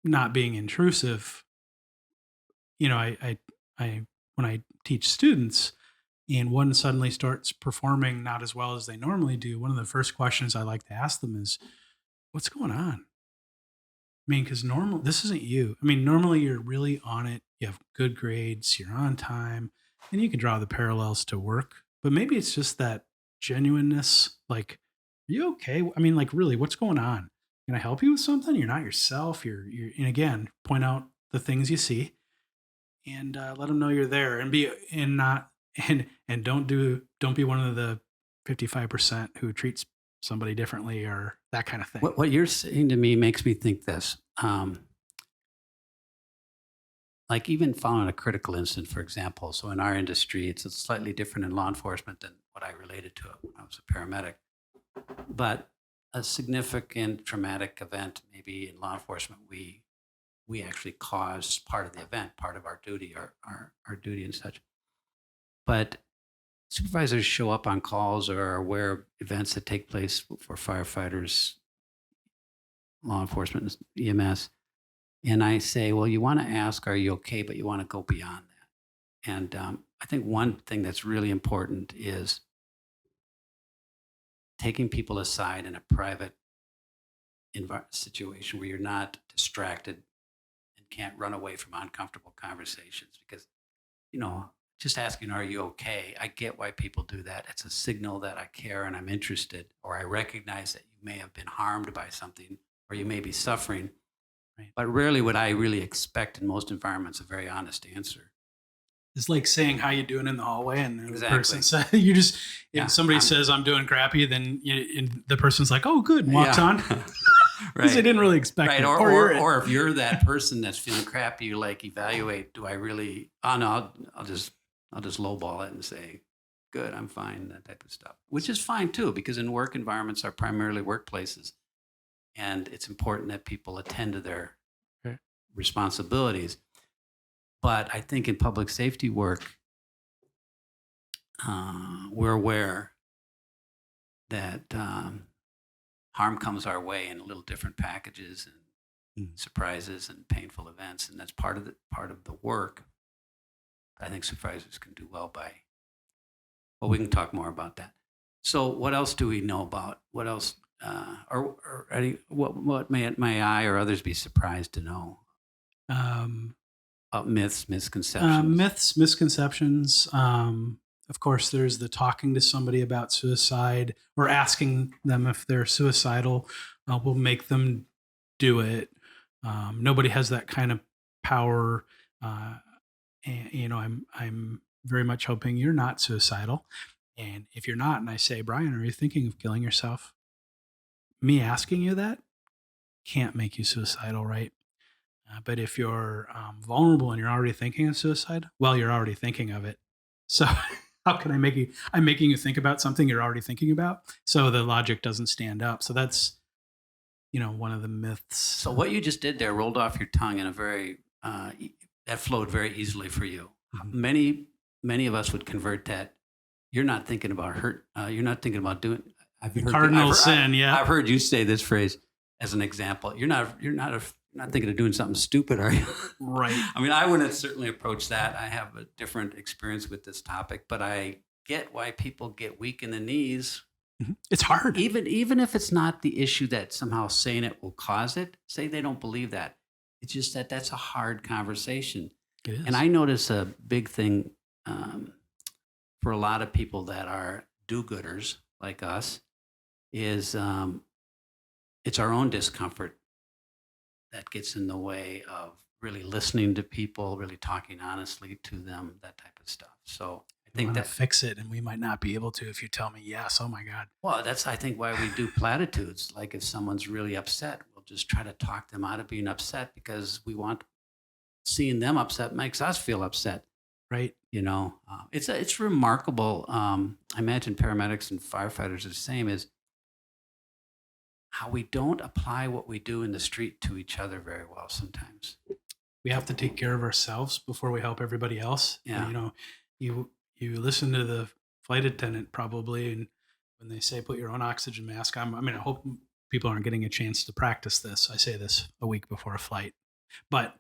not being intrusive. I when I teach students and one suddenly starts performing not as well as they normally do, one of the first questions I like to ask them is, "What's going on?" I mean, because normal, this isn't you. I mean, normally you're really on it. You have good grades. You're on time, and you can draw the parallels to work. But maybe it's just that genuineness. Like, are you okay? I mean, like, really, what's going on? Can I help you with something? You're not yourself. And again, point out the things you see and let them know you're there, and be and not and don't be one of the 55% who treats somebody differently or that kind of thing. What you're saying to me makes me think this. Like even following a critical incident, for example. So in our industry, it's slightly different in law enforcement than what I related to when I was a paramedic. But a significant traumatic event, maybe in law enforcement, we actually cause part of the event, part of our duty, our duty and such. But supervisors show up on calls or are aware of events that take place for firefighters, law enforcement, EMS. And I say, well, you want to ask, are you okay? But you want to go beyond that. And I think one thing that's really important is taking people aside in a private situation where you're not distracted and can't run away from uncomfortable conversations. Because, you know, just asking, are you okay? I get why people do that. It's a signal that I care and I'm interested, or I recognize that you may have been harmed by something or you may be suffering. Right. But rarely would I really expect in most environments a very honest answer. It's like saying how you doing in the hallway, and the Exactly. person says, "You just." If Yeah, somebody says I'm doing crappy, then and the person's like, "Oh, good," and walks on because they didn't really expect Right. it. Or if you're that person that's feeling crappy, you like evaluate, do I really, oh no, I'll just lowball it and say, good, I'm fine, that type of stuff, which is fine too, because in work environments are primarily workplaces. And it's important that people attend to their Right. responsibilities. But I think in public safety work, we're aware that harm comes our way in little different packages and surprises and painful events, and that's part of the work. I think supervisors can do well by. Well, we can talk more about that. So, what else do we know about? What else, what may I or others be surprised to know about myths, misconceptions? Misconceptions. Of course, there's the talking to somebody about suicide or asking them if they're suicidal will make them do it. Nobody has that kind of power. And I'm very much hoping you're not suicidal. And if you're not, and I say, Brian, are you thinking of killing yourself? Me asking you that can't make you suicidal, right? But if you're vulnerable and you're already thinking of suicide, well, you're already thinking of it. So how can I make you? I'm making you think about something you're already thinking about. So the logic doesn't stand up. So that's one of the myths. So what you just did there rolled off your tongue in a very that flowed very easily for you. Mm-hmm. Many of us would convert that. You're not thinking about hurt. You're not thinking about doing. Cardinal sin. Yeah, I've heard you say this phrase as an example. You're not thinking of doing something stupid, are you? Right. I mean, I wouldn't certainly approach that. I have a different experience with this topic, but I get why people get weak in the knees. Mm-hmm. It's hard. Even if it's not the issue that somehow saying it will cause it, say they don't believe that. It's just that's a hard conversation. It is. And I notice a big thing for a lot of people that are do-gooders like us is it's our own discomfort that gets in the way of really listening to people, really talking honestly to them, that type of stuff. So I We think want to that, fix it, and we might not be able to if you tell me yes. Oh my God. well, that's, I think, why we do platitudes. Like if someone's really upset, we'll just try to talk them out of being upset because we want seeing them upset makes us feel upset. Right. It's remarkable. I imagine paramedics and firefighters are the same, is how we don't apply what we do in the street to each other very well sometimes. We have to take care of ourselves before we help everybody else. Yeah. You listen to the flight attendant probably, and when they say put your own oxygen mask on. I mean, I hope people aren't getting a chance to practice this. I say this a week before a flight, but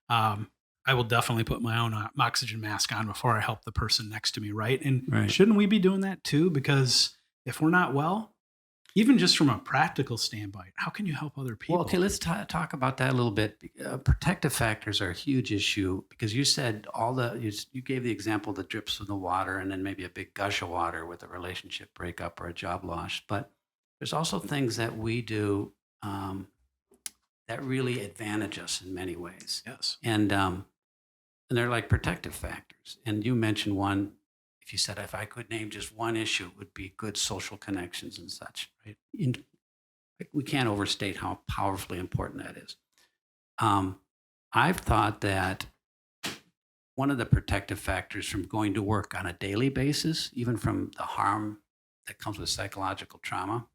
I will definitely put my own oxygen mask on before I help the person next to me. Right. And Right. shouldn't we be doing that too? Because if we're not well, even just from a practical standpoint, how can you help other people? Well, okay, let's talk about that a little bit. Protective factors are a huge issue because you said you gave the example that drips from the water and then maybe a big gush of water with a relationship breakup or a job loss. But there's also things that we do that really advantage us in many ways. Yes. And they're like protective factors. And you mentioned one. If you said, if I could name just one issue, it would be good social connections and such. Right. We can't overstate how powerfully important that is. I've thought that one of the protective factors from going to work on a daily basis, even from the harm that comes with psychological trauma,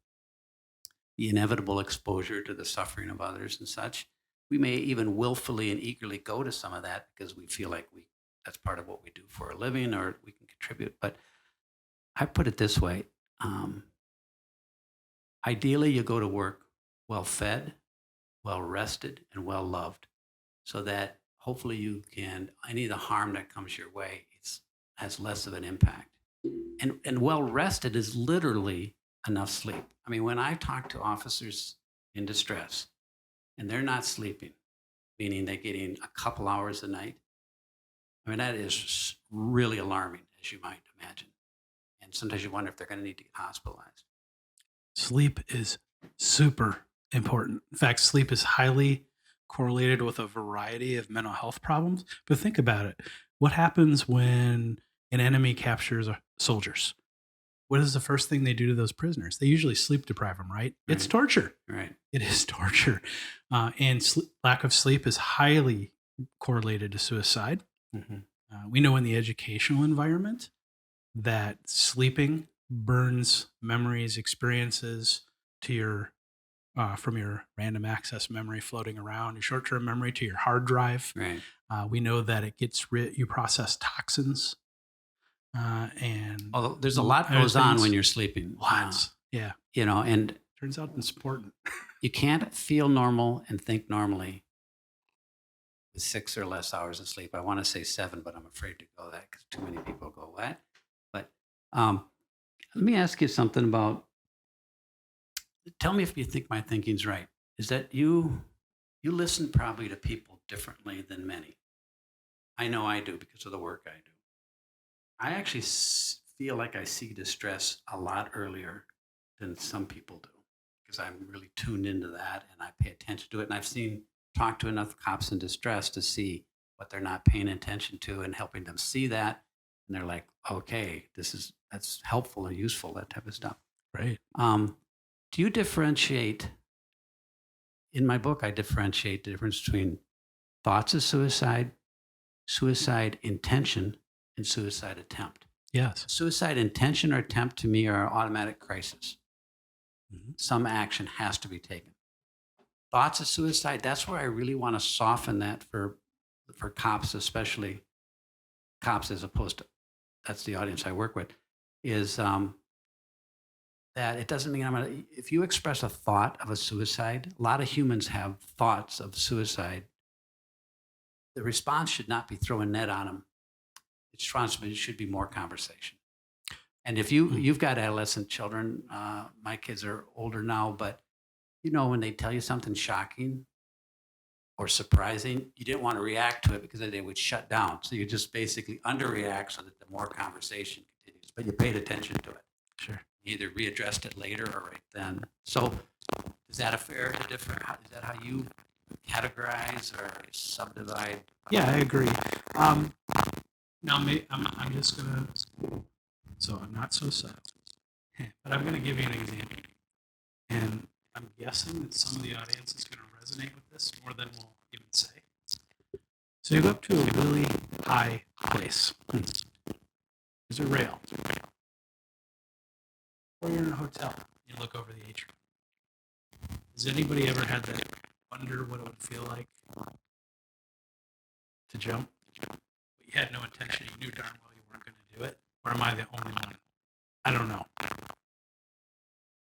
the inevitable exposure to the suffering of others and such, we may even willfully and eagerly go to some of that because we feel like that's part of what we do for a living or we can contribute. But I put it this way. Ideally, you go to work well fed, well rested, and well loved so that hopefully any of the harm that comes your way has less of an impact. And well rested is literally enough sleep. I mean, when I talk to officers in distress and they're not sleeping, meaning they're getting a couple hours a night, I mean, that is really alarming, as you might imagine. And sometimes you wonder if they're going to need to get hospitalized. Sleep is super important. In fact, sleep is highly correlated with a variety of mental health problems. But think about it. What happens when an enemy captures soldiers? What is the first thing they do to those prisoners? They usually sleep deprive them, right? It's Right. torture. Right. It is torture. And lack of sleep is highly correlated to suicide. Mm-hmm. We know in the educational environment that sleeping burns memories, experiences to your from your random access memory floating around, your short-term memory to your hard drive. Right. We know that it gets you process toxins, and Although there's a lot other goes on things. when you're sleeping. Lots. Yeah. And Turns out it's important. you can't feel normal and think normally with 6 or less hours of sleep. I want to say 7, but I'm afraid to go that because too many people go, what? But let me ask you something about, tell me if you think my thinking's right, is that you listen probably to people differently than many. I know I do because of the work I do. I actually feel like I see distress a lot earlier than some people do because I'm really tuned into that and I pay attention to it. And I've talked to enough cops in distress to see what they're not paying attention to and helping them see that. And they're like, okay, that's helpful or useful, that type of stuff. Right. Do you differentiate? In my book, I differentiate the difference between thoughts of suicide, suicide intention, and suicide attempt. Yes. Suicide intention or attempt to me are automatic crisis. Mm-hmm. Some action has to be taken. Thoughts of suicide, that's where I really want to soften that for cops, especially cops as opposed to, that's the audience I work with, is that it doesn't mean if you express a thought of a suicide, a lot of humans have thoughts of suicide. The response should not be throw a net on them. It should be more conversation. And if you've got adolescent children, my kids are older now, but when they tell you something shocking or surprising, you didn't want to react to it because they would shut down. So you just basically underreact so that the more conversation continues, but you paid attention to it. Sure. You either readdressed it later or right then. So is that is that how you categorize or subdivide? Yeah, I agree. Now, I'm just gonna. So I'm not so subtle, but I'm gonna give you an example, and I'm guessing that some of the audience is gonna resonate with this more than we'll even say. So you go up to a really high place. There's a rail, or you're in a hotel. You look over the atrium. Has anybody ever had that wonder what it would feel like to jump? But you had no intention. You knew darn well you weren't going to do it. Or am I the only one? I don't know.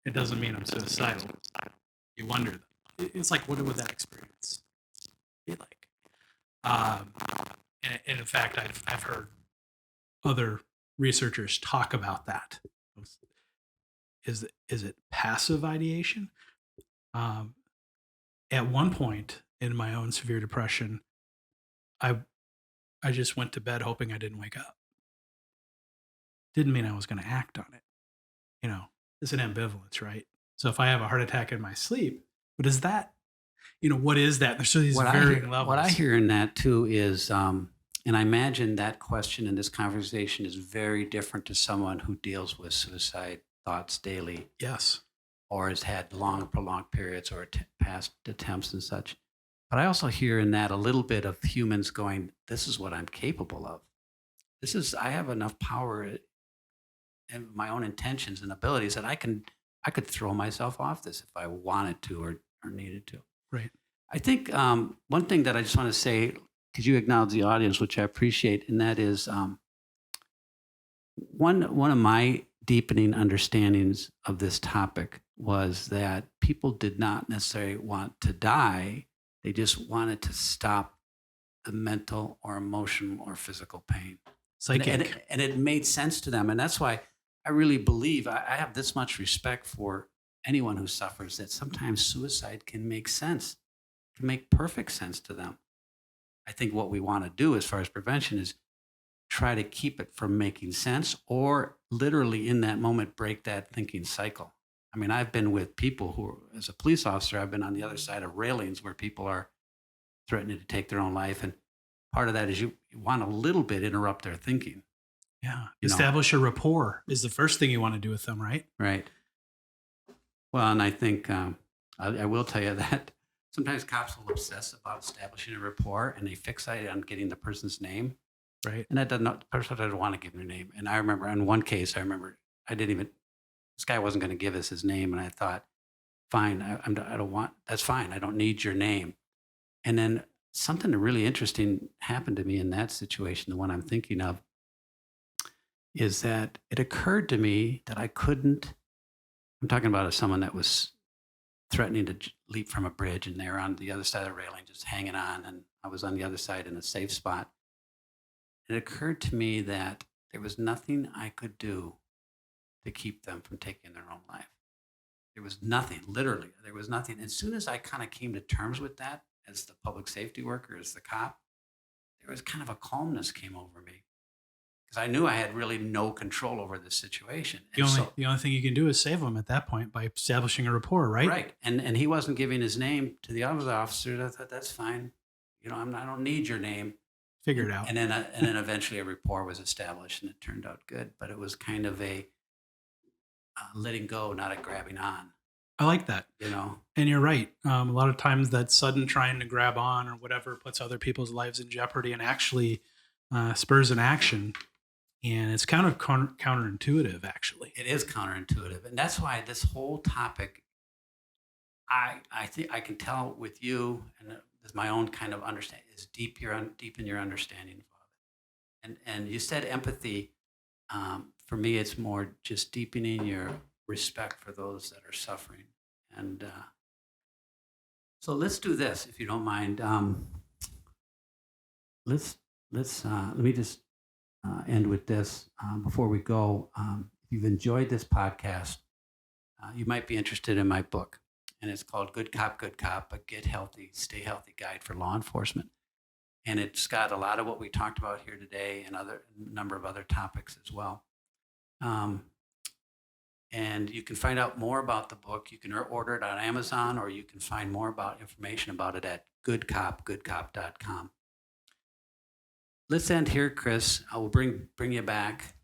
It doesn't mean I'm suicidal. You wonder. It's like, what would that experience be like? And in fact, I've heard other researchers talk about that. Is it passive ideation? At one point in my own severe depression, I just went to bed hoping I didn't wake up. Didn't mean I was going to act on it. It's an ambivalence, right? So if I have a heart attack in my sleep, what is that? What is that? There's these varying levels. What I hear in that too is, and I imagine that question in this conversation is very different to someone who deals with suicide thoughts daily. Yes. Or has had long, prolonged periods or past attempts and such. But I also hear in that a little bit of humans going, this is what I'm capable of. I have enough power and my own intentions and abilities that I could throw myself off this if I wanted to or needed to. Right. I think one thing that I just want to say, because you acknowledge the audience, which I appreciate, and that is one of my deepening understandings of this topic was that people did not necessarily want to die. They just wanted to stop the mental or emotional or physical pain. Psychic. And it made sense to them. And that's why I really believe I have this much respect for anyone who suffers, that sometimes suicide can make sense, can make perfect sense to them. I think what we want to do as far as prevention is try to keep it from making sense, or literally in that moment break that thinking cycle. I mean, I've been with people who, as a police officer, I've been on the other side of railings where people are threatening to take their own life. And part of that is you want a little bit interrupt their thinking. Yeah. Establish a rapport is the first thing you want to do with them, right? Right. Well, and I think I will tell you that sometimes cops will obsess about establishing a rapport and they fixate on getting the person's name. Right. And the person doesn't want to give their name. And I remember in one case, this guy wasn't going to give us his name. And I thought, fine, I don't want, that's fine. I don't need your name. And then something really interesting happened to me in that situation. The one I'm thinking of is that it occurred to me that I'm talking about someone that was threatening to leap from a bridge and they were on the other side of the railing, just hanging on. And I was on the other side in a safe spot. It occurred to me that there was nothing I could do to keep them from taking their own life. There was nothing, literally, there was nothing. As soon as I kind of came to terms with that as the public safety worker, as the cop, there was kind of a calmness came over me because I knew I had really no control over this situation. The only thing you can do is save them at that point by establishing a rapport, right? Right. And he wasn't giving his name to the other officers. I thought, that's fine. I don't need your name. Figure it out. And then eventually a rapport was established and it turned out good. But it was kind of a letting go, not a grabbing on. I like that. And you're right. A lot of times that sudden trying to grab on or whatever puts other people's lives in jeopardy and actually spurs an action. And it's kind of counterintuitive, actually. It is counterintuitive. And that's why this whole topic, I think I can tell with you and with my own kind of understanding, is deep in your understanding of it. And you said empathy. For me, it's more just deepening your respect for those that are suffering. And so let's do this, if you don't mind. Let me just end with this before we go. If you've enjoyed this podcast, you might be interested in my book. And it's called Good Cop, A Get Healthy, Stay Healthy Guide for Law Enforcement. And it's got a lot of what we talked about here today and a number of other topics as well. And you can find out more about the book. You can order it on Amazon, or you can find more information about it at goodcop.com. let's end here, Chris. I will bring you back.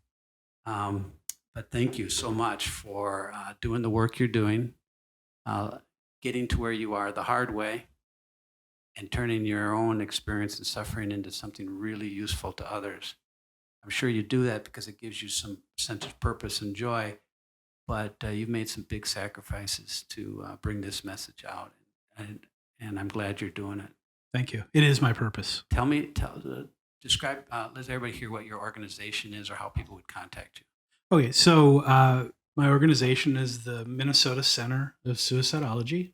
Um, but thank you so much for doing the work you're doing, uh, getting to where you are the hard way, and turning your own experience and suffering into something really useful to others. I'm sure you do that because it gives you some sense of purpose and joy, but you've made some big sacrifices to bring this message out. And, and I'm glad you're doing it. Thank you. It is my purpose. Describe, let everybody hear what your organization is or how people would contact you. Okay, so my organization is the Minnesota Center of Suicidology.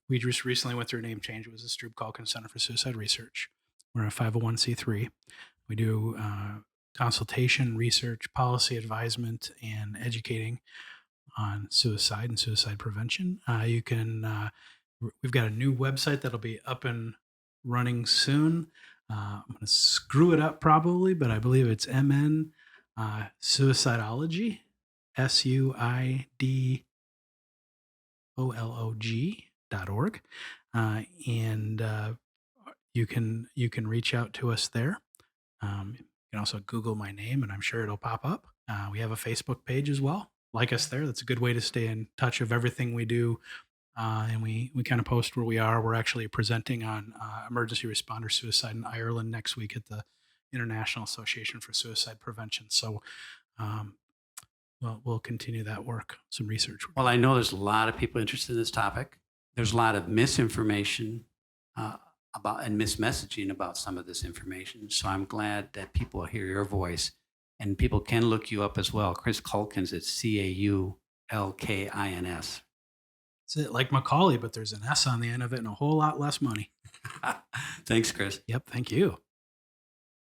We just recently went through a name change. It was the Caulkins Center for Suicide Research. We're a 501c3. We do consultation, research, policy advisement, and educating on suicide and suicide prevention. You can. We've got a new website that'll be up and running soon. I'm going to screw it up probably, but I believe it's MN Suicidology, SUIDOLOG.org. And you can reach out to us there. You can also Google my name, and I'm sure it'll pop up. We have a Facebook page as well. Like us there. That's a good way to stay in touch of everything we do. And we kind of post where we are. We're actually presenting on emergency responder suicide in Ireland next week at the International Association for Suicide Prevention. So we'll continue that work, some research. Well, I know there's a lot of people interested in this topic. There's a lot of misinformation about and mismessaging about some of this information. So I'm glad that people hear your voice, and people can look you up as well. Chris Caulkins, it's Caulkins. It's like Macaulay, but there's an S on the end of it and a whole lot less money. Thanks, Chris. Yep. Thank you.